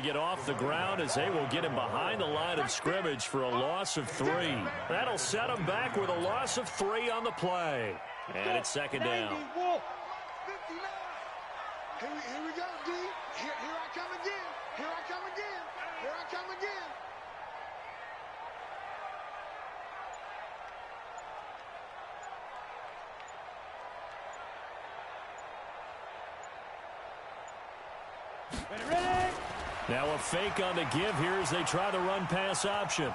Get off the ground as they will get him behind the line of scrimmage for a loss of 3. That'll set him back with a loss of 3 on the play. And it's second down. Here we go, D. Here I come again. Here I come again. Here I come again. Ready? Now a fake on the give here as they try the run-pass option.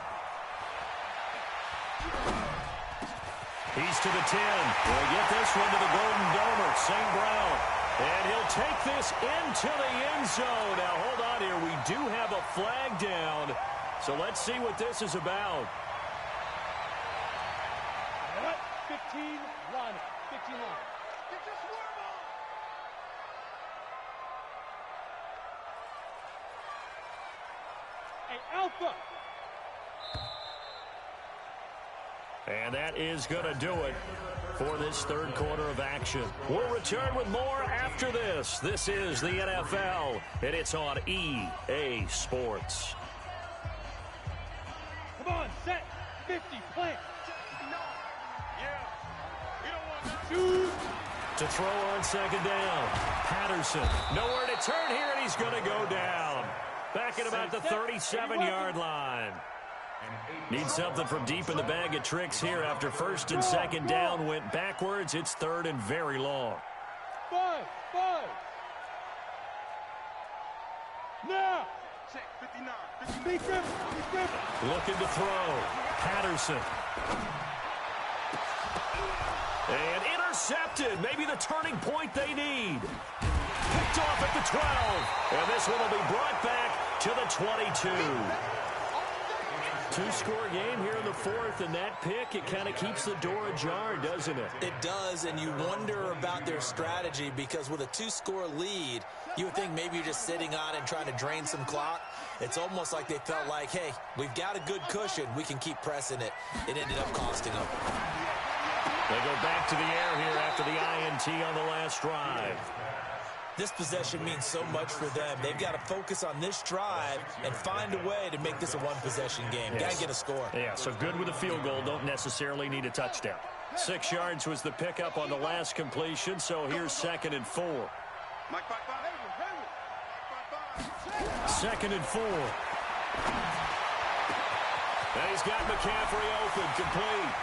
He's to the 10. We'll get this one to the Golden Domer, St. Brown. And he'll take this into the end zone. Now, hold on here. We do have a flag down. So let's see what this is about. 15, run. 15, run. Get your swerve on. Hey, Alpha. And that is going to do it for this third quarter of action. We'll return with more after this. This is the NFL, and it's on EA Sports. Come on, set. 50, play. Shoot. To throw on second down. Patterson, nowhere to turn here, and he's going to go down. Back at about the 37-yard line. Need something from deep in the bag of tricks here after first and second down went backwards. It's third and very long. 5. Now. Check 59. Be careful. Looking to throw. Patterson. And intercepted. Maybe the turning point they need. Picked off at the 12. And this one will be brought back to the 22. Two-score game here in the fourth, and that pick, it kind of keeps the door ajar, doesn't it? It does, and you wonder about their strategy because with a two-score lead, you would think maybe you're just sitting on it and trying to drain some clock. It's almost like they felt like, hey, we've got a good cushion. We can keep pressing it. It ended up costing them. They go back to the air here after the INT on the last drive. This possession means so much for them. They've got to focus on this drive and find a way to make this a one-possession game. Yes. Got to get a score. Yeah, so good with a field goal. Don't necessarily need a touchdown. 6 yards was the pickup on the last completion, so here's second and 4. Second and 4. And he's got McCaffrey open, complete.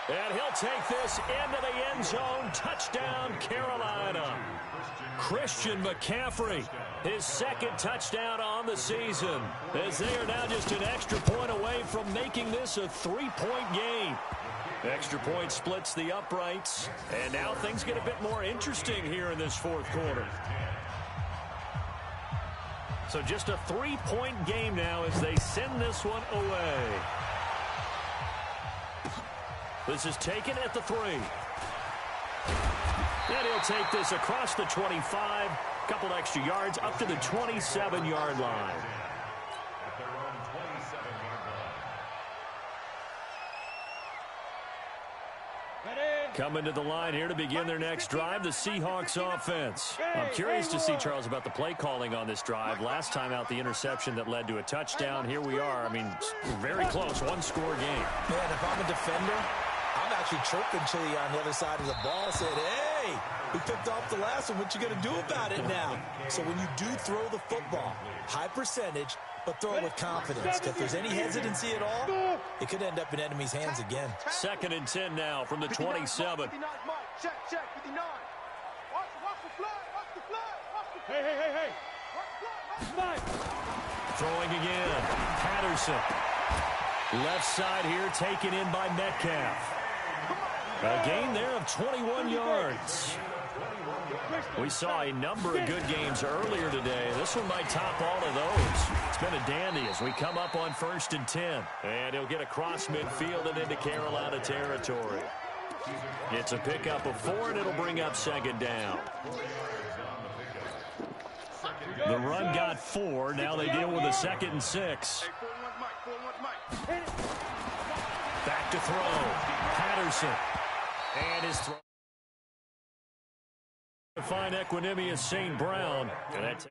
And he'll take this into the end zone. Touchdown, Carolina. Christian McCaffrey, his second touchdown on the season, as they are now just an extra point away from making this a 3-point game. Extra point splits the uprights, and now things get a bit more interesting here in this fourth quarter. So just a 3-point game now as they send this one away. This is taken at the 3. And he'll take this across the 25. Couple extra yards up to the 27-yard line. Coming to the line here to begin their next drive, the Seahawks offense. I'm curious to see, Charles, about the play calling on this drive. Last time out, the interception that led to a touchdown. Here we are. I mean, very close, one-score game. Man, if I'm a defender, I'm actually chirping Chili on the other side of the ball, saying, hey, we picked off the last one. What you going to do about it now? So when you do throw the football, high percentage, but throw it with confidence. If there's any hesitancy at all, it could end up in enemy's hands again. Second and 10 now from the 27. Check, 59. Watch the flag. Hey. Nice. Throwing again. Patterson. Left side here taken in by Metcalf. A gain there of 21 yards. We saw a number of good games earlier today. This one might top all of those. It's been a dandy as we come up on first and 10. And he'll get across midfield and into Carolina territory. It's a pickup of 4, and it'll bring up second down. The run got 4. Now they deal with a second and 6. Back to throw. Patterson. And his throw. Fine Equinemius St. Brown. And that's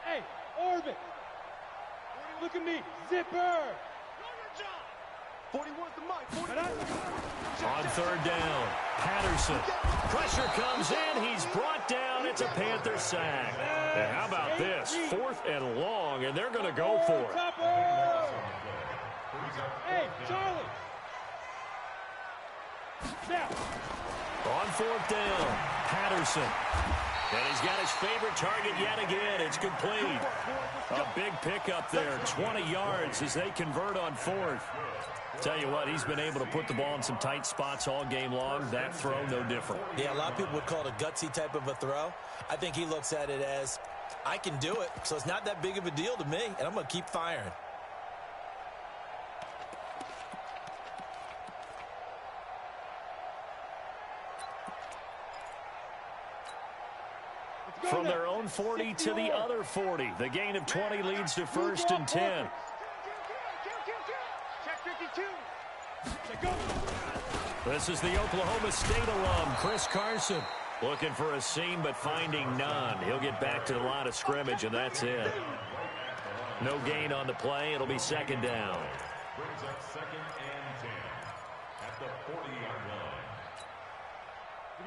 Hey, Orbit. Look at me. Zipper. 41's the mic. on third down. Patterson. Pressure comes in. He's brought down. It's a Panther sack. And how about this? 4th and long, and they're going to go for it. Hey, Charlie. Now. On 4th down, Patterson. And he's got his favorite target yet again. It's complete. A big pickup there, 20 yards as they convert on 4th. Tell you what, he's been able to put the ball in some tight spots all game long. That throw, no different. Yeah, a lot of people would call it a gutsy type of a throw. I think he looks at it as, I can do it, so it's not that big of a deal to me, and I'm going to keep firing. From their own 40 to the other 40. The gain of 20 leads to 1st and 10. This is the Oklahoma State alum, Chris Carson. Looking for a seam, but finding none. He'll get back to the line of scrimmage, and that's it. No gain on the play. It'll be 2nd down. Brings up 2nd and 10 at the 40-yard line.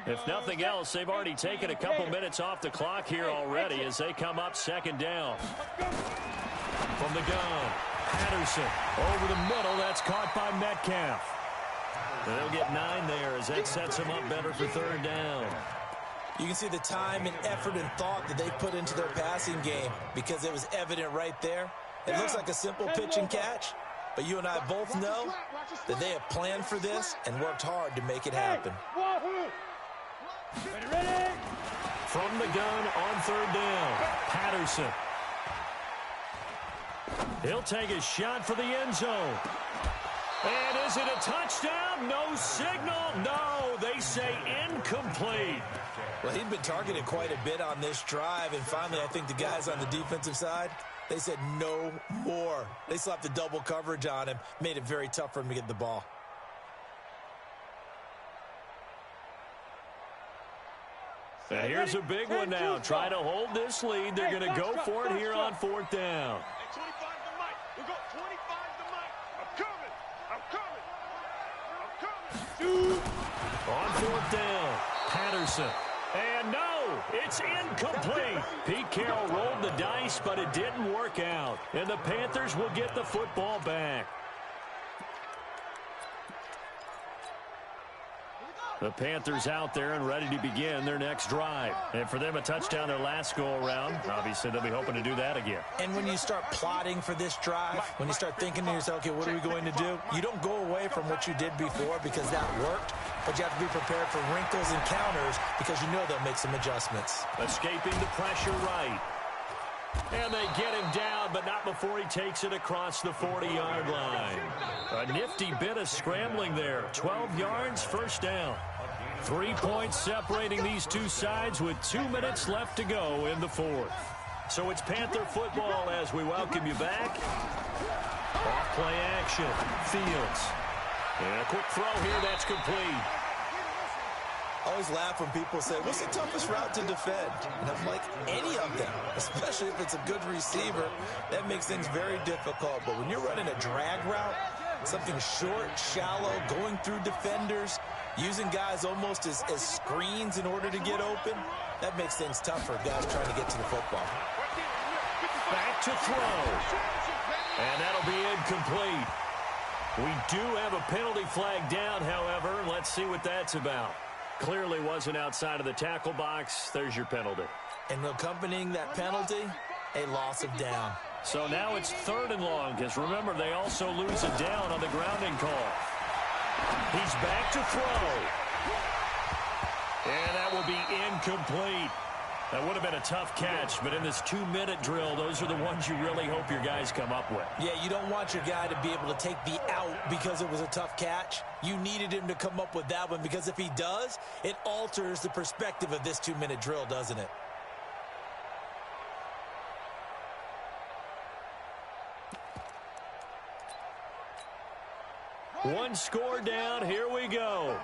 If nothing else, they've already taken a couple minutes off the clock here already as they come up 2nd down. From the gun, Patterson over the middle. That's caught by Metcalf. And they'll get 9 there as that sets them up better for 3rd down. You can see the time and effort and thought that they put into their passing game because it was evident right there. It looks like a simple pitch and catch, but you and I both know that they have planned for this and worked hard to make it happen. Ready? From the gun on 3rd down, Patterson. He'll take a shot for the end zone. And is it a touchdown? No signal. No, they say incomplete. Well, he'd been targeted quite a bit on this drive, and finally I think the guys on the defensive side, they said no more. They slapped the double coverage on him, made it very tough for him to get the ball. And here's a big one now. Trying to hold this lead. They're going to go for it here on 4th down. 25 the mic. We go 25 the mic. I'm coming. On 4th down, Patterson. And no, it's incomplete. Pete Carroll rolled the dice, but it didn't work out. And the Panthers will get the football back. The Panthers out there and ready to begin their next drive. And for them, a touchdown their last go-around. Obviously, they'll be hoping to do that again. And when you start plotting for this drive, when you start thinking to yourself, okay, what are we going to do? You don't go away from what you did before because that worked, but you have to be prepared for wrinkles and counters because you know they'll make some adjustments. Escaping the pressure right. And they get him down, but not before he takes it across the 40-yard line. A nifty bit of scrambling there. 12 yards, 1st down. 3 points separating these two sides with 2 minutes left to go in the 4th. So it's Panther football as we welcome you back. Off play action. Fields. And a quick throw here that's complete. I always laugh when people say, what's the toughest route to defend? And I'm like, any of them, especially if it's a good receiver, that makes things very difficult. But when you're running a drag route, something short, shallow, going through defenders, using guys almost as screens in order to get open, that makes things tough for guys trying to get to the football. Back to throw. And that'll be incomplete. We do have a penalty flag down, however. Let's see what that's about. Clearly wasn't outside of the tackle box. There's your penalty. And accompanying that penalty, a loss of down. So now it's 3rd and long, because remember, they also lose a down on the grounding call. He's back to throw. And that will be incomplete. That would have been a tough catch, but in this 2-minute drill, those are the ones you really hope your guys come up with. Yeah, you don't want your guy to be able to take the out because it was a tough catch. You needed him to come up with that one because if he does, it alters the perspective of this 2-minute drill, doesn't it? One score down. Here we go.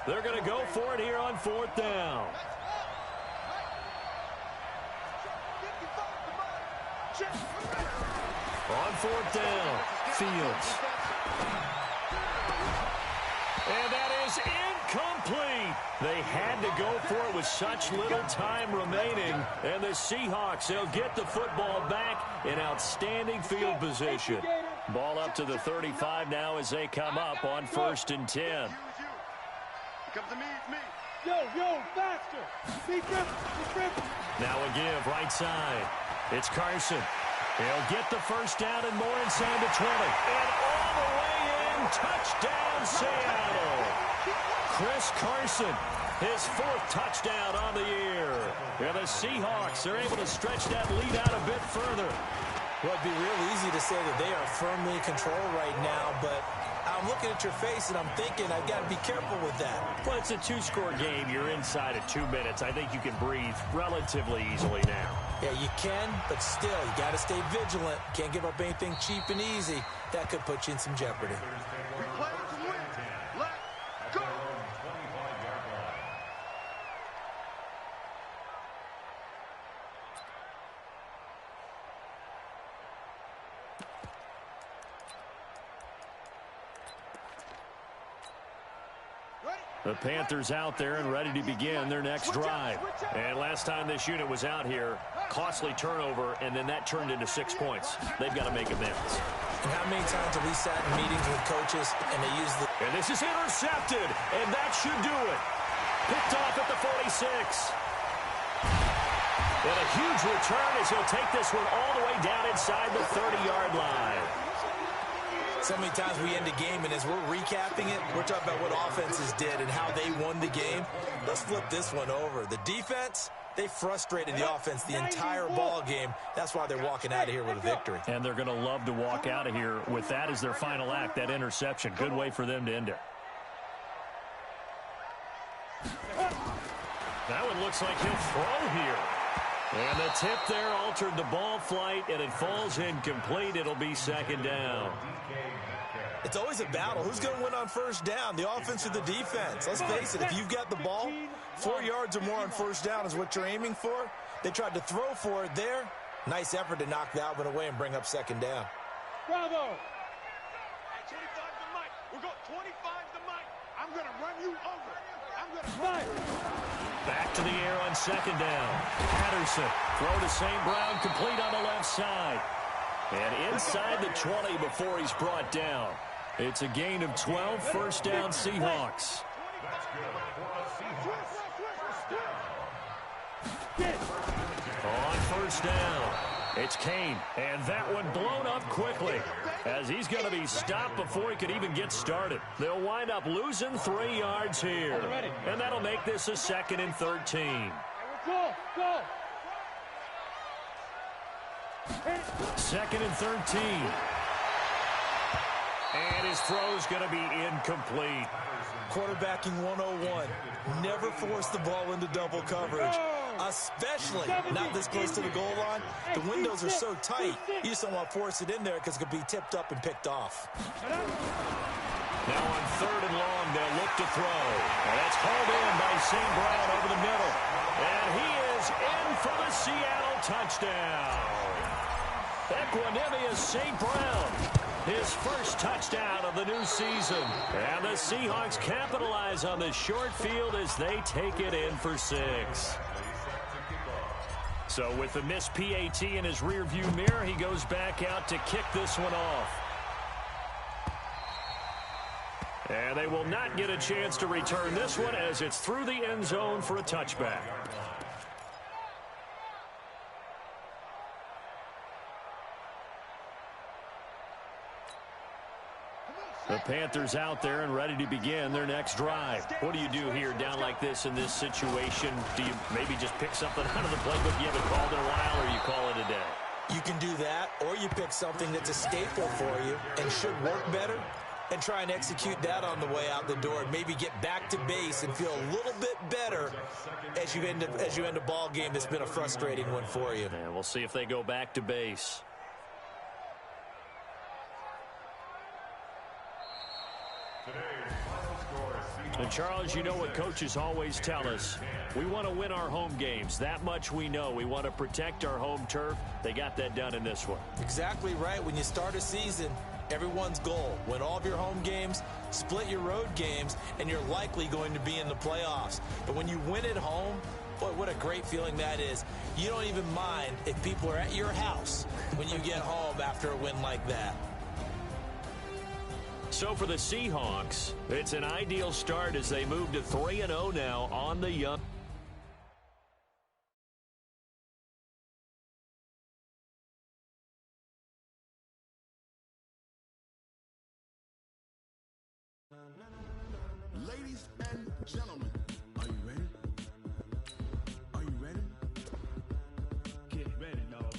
They're going to go for it here on 4th down. On 4th down, Fields. And that is incomplete. They had to go for it with such little time remaining. And the Seahawks, they'll get the football back in outstanding field position. Ball up to the 35 now as they come up on 1st and 10. Come to me, it's me. Yo, faster. Defense. Now a give, right side. It's Carson. He'll get the first down and more inside the 20. And all the way in, touchdown Seattle. Chris Carson, his 4th touchdown on the year. And the Seahawks are able to stretch that lead out a bit further. Well, it'd be real easy to say that they are firmly in control right now, but I'm looking at your face and I'm thinking I've got to be careful with that. Well, it's a 2-score game. You're inside of 2 minutes. I think you can breathe relatively easily now. Yeah, you can, but still, you got to stay vigilant. Can't give up anything cheap and easy. That could put you in some jeopardy. We play to win. Let's go. The Panthers out there and ready to begin their next drive. And last time this unit was out here, costly turnover, and then that turned into 6 points. They've got to make amends. And how many times have we sat in meetings with coaches and they use the... And this is intercepted, and that should do it. Picked off at the 46. And a huge return as he'll take this one all the way down inside the 30-yard line. So many times we end a game, and as we're recapping it, we're talking about what offenses did and how they won the game. Let's flip this one over. The defense, they frustrated the offense the entire ball game. That's why they're walking out of here with a victory. And they're going to love to walk out of here with that as their final act, that interception. Good way for them to end it. That one looks like he'll throw here. And the tip there altered the ball flight, and it falls incomplete. It'll be 2nd down. It's always a battle. Who's going to win on 1st down, the offense or the defense? Let's face it, if you've got the ball, 4 yards or more on 1st down is what you're aiming for. They tried to throw for it there. Nice effort to knock that one away and bring up 2nd down. Bravo. 25 to Mike. We got 25 to Mike. I'm going to run you over. I'm going to run you. Back to the air on 2nd down. Patterson, throw to St. Brown, complete on the left side. And inside the 20 before he's brought down. It's a gain of 12, 1st down Seahawks. On 1st down, it's Kane. And that one blown up quickly as he's going to be stopped before he could even get started. They'll wind up losing 3 yards here. And that'll make this a 2nd and 13. Go. 2nd and 13. And his throw's going to be incomplete. Quarterbacking 101. Never force the ball into double coverage, especially not this close to the goal line. The windows are so tight, you just don't want to force it in there because it could be tipped up and picked off. Now on 3rd and long, they'll look to throw. And that's hauled in by St. Brown over the middle. And he is in for the Seattle touchdown. Equanimous St. Brown, his 1st touchdown of the new season. And the Seahawks capitalize on the short field as they take it in for 6. So with the missed PAT in his rearview mirror, he goes back out to kick this one off. And they will not get a chance to return this one as it's through the end zone for a touchback. The Panthers out there and ready to begin their next drive. What do you do here down like this in this situation? Do you maybe just pick something out of the playbook you haven't called in a while, or you call it a day? You can do that, or you pick something that's a staple for you and should work better and try and execute that on the way out the door and maybe get back to base and feel a little bit better as you end a ball game that's been a frustrating one for you. And we'll see if they go back to base. And Charles, you know what coaches always tell us. We want to win our home games. That much we know. We want to protect our home turf. They got that done in this one. Exactly right. When you start a season, everyone's goal: win all of your home games, split your road games, and you're likely going to be in the playoffs. But when you win at home, boy, what a great feeling that is. You don't even mind if people are at your house when you get home after a win like that. So for the Seahawks, it's an ideal start as they move to 3-0 now on the young. Ladies and gentlemen, are you ready? Are you ready? Get ready, dog.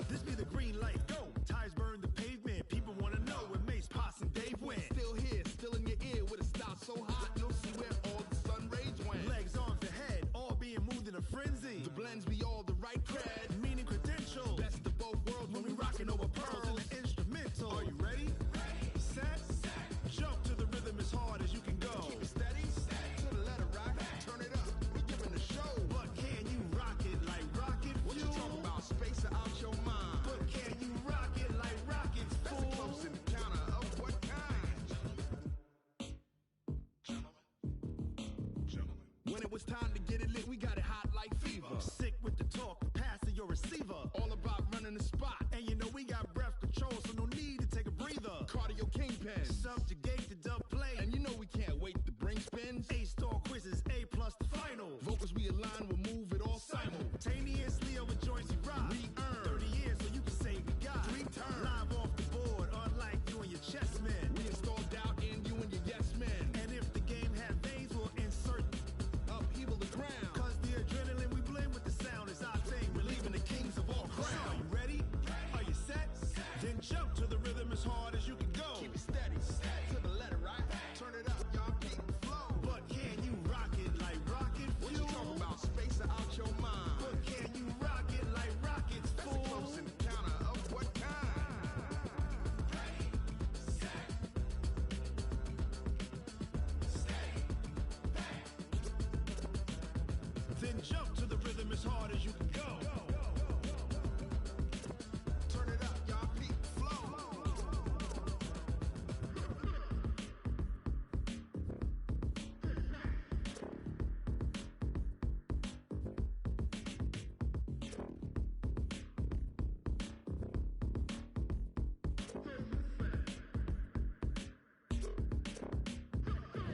This be the green light, go. Tires burn the pavement. People want to know when Mace, Pops, and Dave went. Still here, still in your ear with a style so hot, you'll see where all the sun rays went. Legs, arms, and head, all being moved in a frenzy. The blends be all the right cred, meaning credentials. Best of both worlds when we rocking over pearls and the instrumental. Are you ready? Set, jump to the rhythm as hard as you can go. Keep it steady, to the letter rock, turn it up, we giving the show. But can you rock it like rocket fuel? What you talking about, space out your mind? But can you rock it like rockets, fool? That's a close encounter of what kind? Gentlemen. When it was time to get it lit, we got it hot like fever. Sick with the talk, passing your receiver. All about running the spot. And you know we got breath control, so no need to take a breather. Cardio kingpin, subjugate the dub play. And you know we can't wait to bring spins. A-star quizzes, A+ the final. Vocals we align, we'll move it all simultaneously over joints we rock. We earn 30 years so you can say we got 3 turns. Live off the board, unlike you and your chess men. We install doubt in you and your yes men. And if the game had veins, we'll insert upheaval the ground. Cause the adrenaline we blend with the sound is our thing, relieving the kings of all crowns. So are you ready? Are you set? Then jump to the rhythm as hard as you can go. Keep it steady, to the letter right. Turn it up, y'all keep the flow. But can you rock it like rocket fuel? What you talking about, space out your mind? But can you rock it like rockets, fool? That's a close encounter of what kind? Then jump to the rhythm as hard as you can go. Turn it up, y'all keep the flow.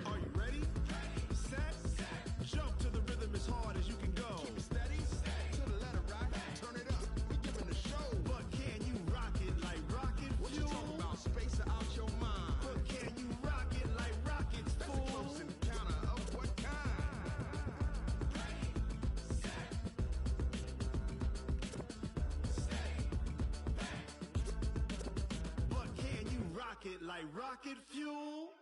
Are you ready? Set, jump to the rhythm as hard as you can go. Keep it steady, to the letter right. Turn it up, we giving the show. But can you rock it like rocket fuel? What you talking about, space out your mind? But can you rock it like rockets, fool? That's a close encounter of what kind? But can you rock it like rocket fuel?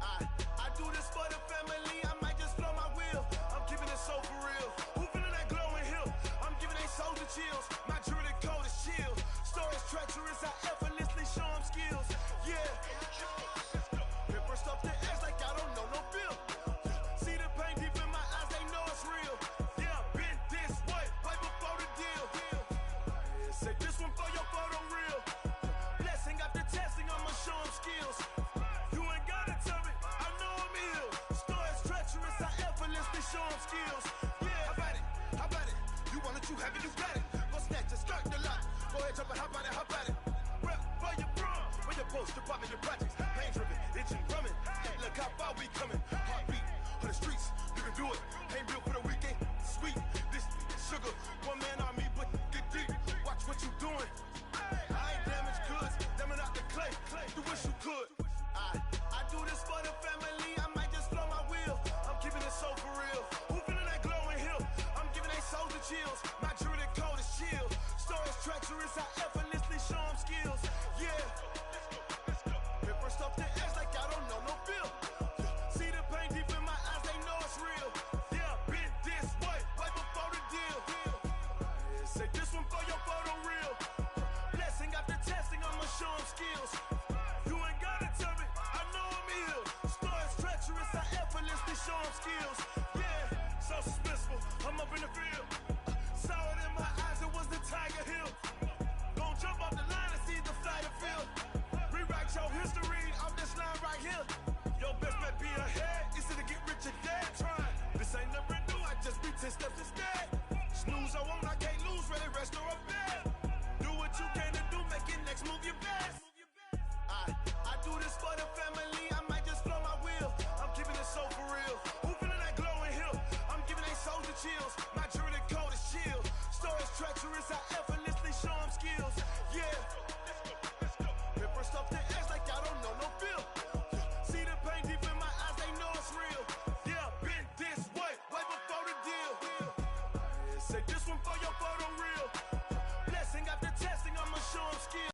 I do this for the family, I might just blow my wheel. I'm keeping it so for real. Who feeling that glowing hill? I'm giving they soldier chills. My jewelry code is chill. Stories treacherous, I effortlessly show them skills. Yeah. Pepper stuff the edge like I don't know no feel. See the pain deep in my eyes, they know it's real. Yeah, been this way, right before the deal. Say this one for your photo reel. Blessing after testing, I'ma show them skills. You ain't gotta tell me, I know I'm ill. Stories treacherous, I effortlessly show them skills. Yeah, how about it? How about it? You want it, you have it, you got it. Go snatch it, skirt the lot. Go ahead, jump and hop on it, hop at it. Rep where you from, where your post, your pop, and your projects. Pain driven, itching, drumming. Look how far we coming. Heartbeat on the streets, you can do it. Ain't built for the weekend, sweet. This sugar, one man on me, but get deep. Watch what you doing. I ain't damaged goods, damn out the clay. You wish you could. I do this for the family. I might just blow my wheel. I'm keeping it so for real. Who feeling that glowing hill? I'm giving they souls the chills. My jewelry cold is chill. Stories treacherous, I effortlessly show them skills. Yeah. Paper stuff the edge like I don't know no feel. See the pain deep in my eyes, they know it's real. Yeah, been this way, way before the deal. Say this one for your photo real. Blessing after testing, I'ma show them skills. You ain't gotta tell me, I know I'm ill. Stories treacherous, I effortlessly show them skills. Yeah, so suspenseful, I'm up in the field. Saw it in my eyes, it was the Tiger Hill. Gon' jump off the line and see the flight of field. Rewrite your history off this line right here. Your best bet be ahead, easy to get rich or dead. Trying, this ain't never new, I just be 10 steps instead. Snooze I won't, I can't lose, ready, rest or a bed. Do what you can to do, make it next move your best. I do this for the family, I might just blow my wheel. I'm keeping it so for real. Who feeling that glowing hill? I'm giving they souls the chills. My jewelry cold is chill. Stories treacherous, I effortlessly show them skills. Yeah. Paper stuff the edge like I don't know no feel. See the pain deep in my eyes, they know it's real. Yeah, been this way, way before the deal. Say this one for your photo real. Blessing after testing, I'ma show them skills.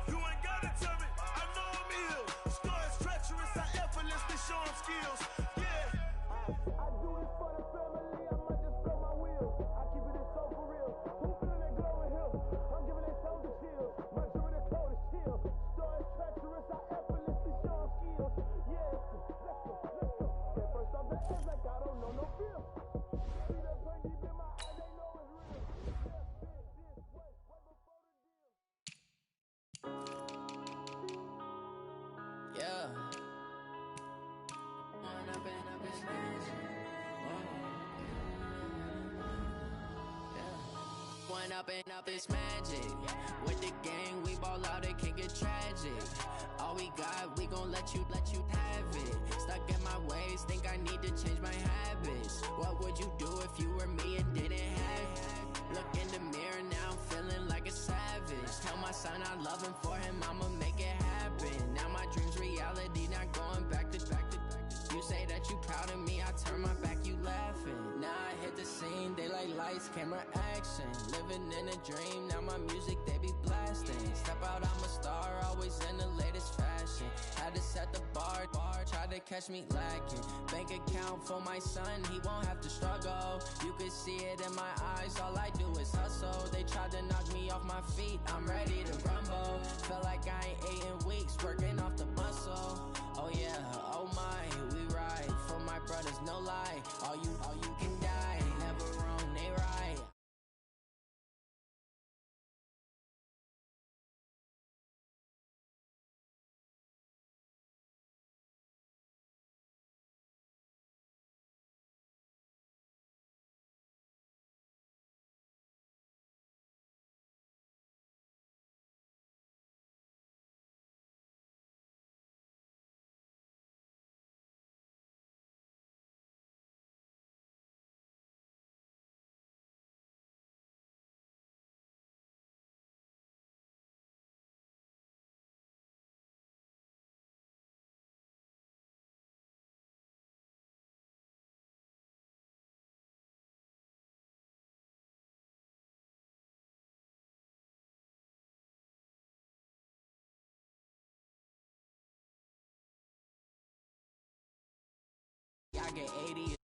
You ain't gotta tell me, I know I'm ill. Stories treacherous, I effortlessly show them skills. Yeah. I do this for the family, I might just blow my wheel. I keep it so for real. Who feeling that glowing hill? I'm giving they souls the chills. My jewelry cold is chill. Stories treacherous, I effortlessly show them skills. Yeah. Let's go. Get first off the edge like I don't know no feel. See that pain deep in my eyes, they know it's real. Yeah, this way, way before the deal. Yeah. One up and up is magic. With the gang, we ball out, it can get tragic. All we got, we gon' let you have it. Stuck in my ways, think I need to change my habits. What would you do if you were me and didn't have it? Look in the mirror, now I'm feeling like a savage. Tell my son I love him, for him I'ma make it happen. Now my dream's reality, not going back to. You say that you proud of me, I turn my back, you laughing. Now I hit the scene, they like lights, camera, action. Living in a dream, now my music, they be blasting. Step out, I'm a star, always in the latest fashion. had to set the bar, try to catch me lacking. Bank account for my son, he won't have to struggle. You could see it in my eyes, all I do is hustle. They tried to knock me off my feet, I'm ready to rumble. Felt like I ain't ate in weeks, working off the muscle. Oh yeah, oh my, we ride for my brothers, no lie. All you can die, never wrong, they right. I get 80.